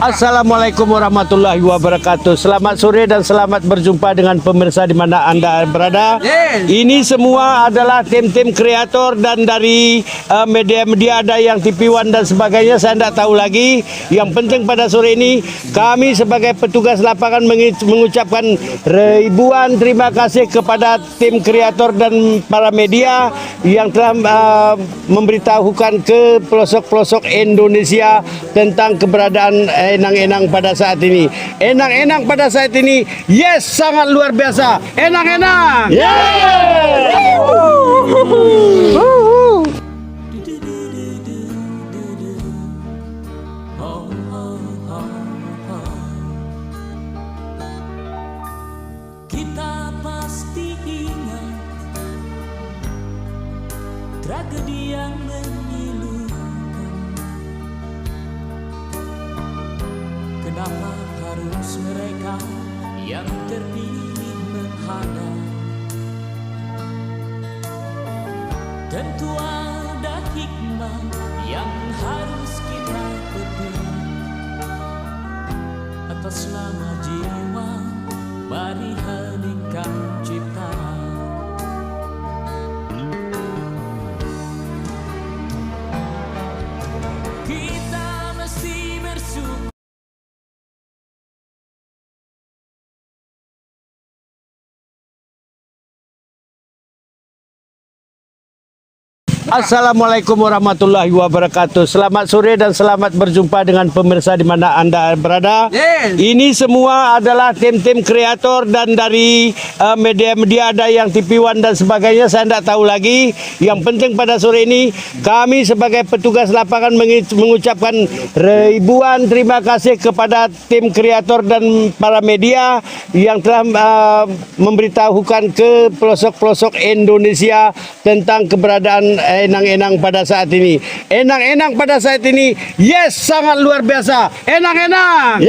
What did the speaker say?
Assalamualaikum warahmatullahi wabarakatuh. Selamat sore dan selamat berjumpa dengan pemirsa di mana Anda berada. Ini semua adalah tim-tim kreator dan dari media-media, ada yang TV One dan sebagainya. Saya tidak tahu lagi. Yang penting pada sore ini kami sebagai petugas lapangan mengucapkan ribuan terima kasih kepada tim kreator dan para media yang telah memberitahukan ke pelosok-pelosok Indonesia tentang keberadaan Enang-Enang pada saat ini. Enang-Enang pada saat ini, yes, sangat luar biasa. Enang-Enang. Kita pasti ingat tragedi yang memilukan. Kenapa harus mereka yang terpilih menghadap? Tentu ada hikmah yang harus kita petik. Atas nama jiwa, mari heningkan cipta. Kita mesti bersyukur. Assalamualaikum warahmatullahi wabarakatuh. Selamat sore dan selamat berjumpa dengan pemirsa di mana Anda berada. Ini semua adalah tim-tim kreator dan dari media-media, ada yang TV One dan sebagainya. Saya tidak tahu lagi. Yang penting pada sore ini kami sebagai petugas lapangan mengucapkan ribuan terima kasih kepada tim kreator dan para media yang telah memberitahukan ke pelosok-pelosok Indonesia tentang keberadaan Enang-Enang pada saat ini. Enang-Enang pada saat ini, yes, sangat luar biasa. Enang-Enang.